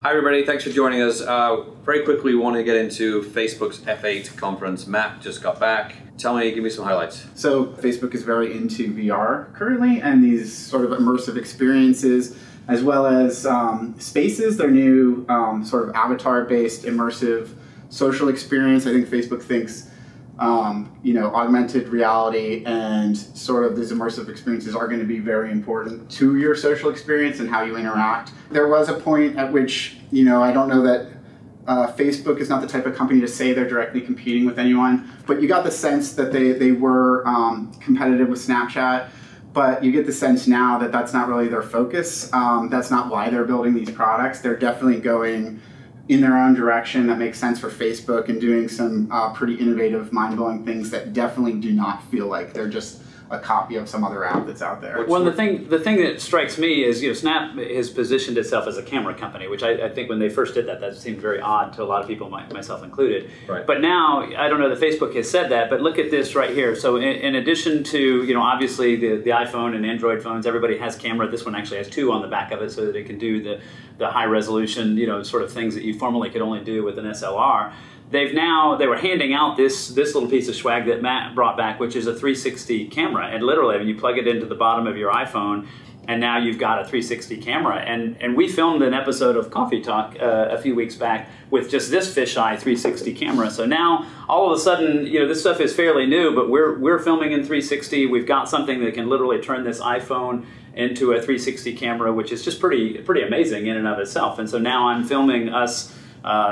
Hi everybody, thanks for joining us. Very quickly, we want to get into Facebook's F8 conference. Matt just got back. Tell me, give me some highlights. So Facebook is very into VR currently, and these sort of immersive experiences, as well as Spaces, their new sort of avatar-based immersive social experience. I think Facebook thinks augmented reality and sort of these immersive experiences are going to be very important to your social experience and how you interact. There was a point at which, I don't know that Facebook is not the type of company to say they're directly competing with anyone, but you got the sense that they were competitive with Snapchat, but you get the sense now that that's not really their focus. That's not why they're building these products. They're definitely going in their own direction that makes sense for Facebook and doing some pretty innovative, mind-blowing things that definitely do not feel like they're just a copy of some other app that's out there. Well, the thing that strikes me is, Snap has positioned itself as a camera company, which I think when they first did that seemed very odd to a lot of people, myself included. Right. But now, I don't know that Facebook has said that, but look at this right here. So in addition to, obviously the iPhone and Android phones, everybody has camera. This one actually has two on the back of it so that it can do the high resolution, sort of things that you formerly could only do with an SLR. They were handing out this little piece of swag that Matt brought back, which is a 360 camera. And literally, I mean, you plug it into the bottom of your iPhone, and now you've got a 360 camera. And we filmed an episode of Coffee Talk a few weeks back with just this fisheye 360 camera. So now, all of a sudden, this stuff is fairly new, but we're filming in 360. We've got something that can literally turn this iPhone into a 360 camera, which is just pretty amazing in and of itself. And so now I'm filming us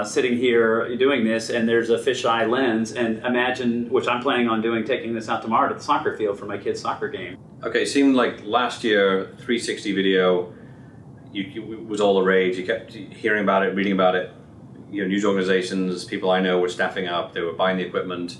sitting here doing this, and there's a fisheye lens, and imagine, which I'm planning on doing, taking this out tomorrow to the soccer field for my kid's soccer game. Okay, it seemed like last year 360 video was all the rage. You kept hearing about it, reading about it. News organizations, people I know were staffing up, they were buying the equipment,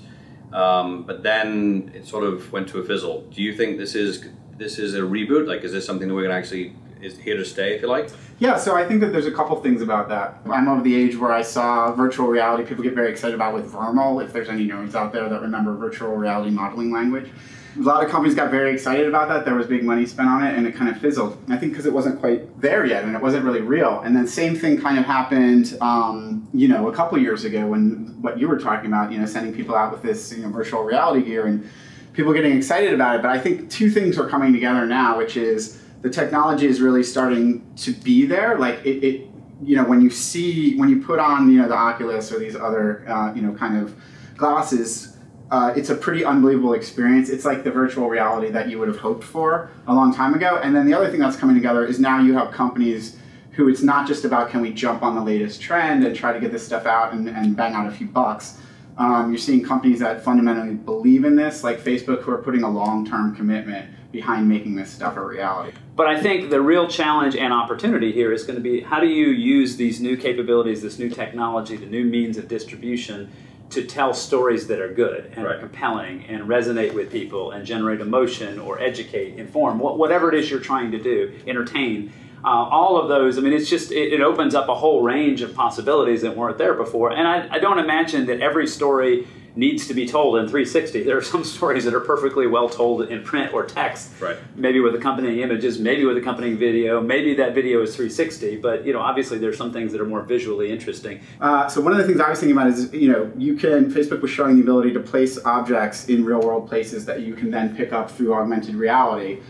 but then it sort of went to a fizzle. Do you think this is a reboot? Like, is this something that we're going to actually is here to stay, if you like? Yeah, so I think that there's a couple things about that. I'm of the age where I saw virtual reality people get very excited about with Vermal, if there's any nerds out there that remember virtual reality modeling language. A lot of companies got very excited about that. There was big money spent on it, and it kind of fizzled. I think because it wasn't quite there yet, and it wasn't really real. And then same thing kind of happened, a couple years ago when what you were talking about, sending people out with this, virtual reality gear and people getting excited about it. But I think two things are coming together now, which is the technology is really starting to be there. Like when you put on, the Oculus or these other, kind of glasses, it's a pretty unbelievable experience. It's like the virtual reality that you would have hoped for a long time ago. And then the other thing that's coming together is now you have companies who it's not just about can we jump on the latest trend and try to get this stuff out and bang out a few bucks. You're seeing companies that fundamentally believe in this, like Facebook, who are putting a long-term commitment behind making this stuff a reality. But I think the real challenge and opportunity here is going to be, how do you use these new capabilities, this new technology, the new means of distribution to tell stories that are good and are compelling and resonate with people and generate emotion or educate, inform, whatever it is you're trying to do, entertain. All of those, I mean, it's just, it opens up a whole range of possibilities that weren't there before. And I don't imagine that every story needs to be told in 360. There are some stories that are perfectly well told in print or text, maybe with accompanying images, maybe with accompanying video, maybe that video is 360, but obviously there's some things that are more visually interesting. So one of the things I was thinking about is, Facebook was showing the ability to place objects in real world places that you can then pick up through augmented reality.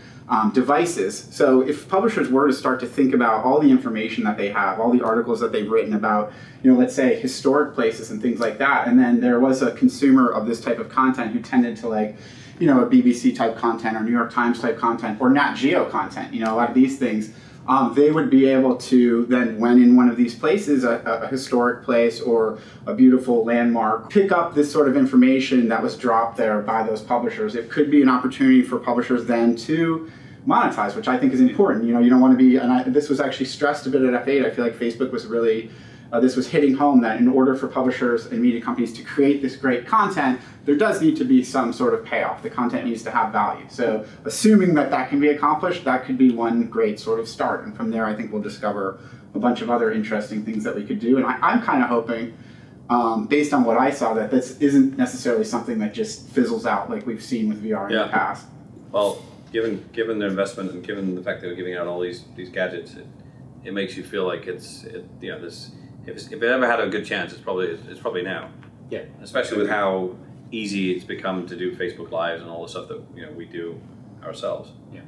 Devices. So if publishers were to start to think about all the information that they have, all the articles that they've written about, let's say historic places and things like that, and then there was a consumer of this type of content who tended to like, a BBC type content or New York Times type content or Nat Geo content, a lot of these things, they would be able to then, when in one of these places, a historic place or a beautiful landmark, pick up this sort of information that was dropped there by those publishers. It could be an opportunity for publishers then to monetize, which I think is important. You don't want to be, and this was actually stressed a bit at F8. I feel like Facebook was really, this was hitting home that in order for publishers and media companies to create this great content, there does need to be some sort of payoff. The content needs to have value. So assuming that that can be accomplished, that could be one great sort of start. And from there, I think we'll discover a bunch of other interesting things that we could do. And I'm kind of hoping, based on what I saw, that this isn't necessarily something that just fizzles out like we've seen with VR in the past. Well, given their investment and given the fact that they're giving out all these gadgets, it makes you feel like this. If it ever had a good chance, it's probably now. Yeah. Especially with how easy it's become to do Facebook Lives and all the stuff that we do ourselves. Yeah.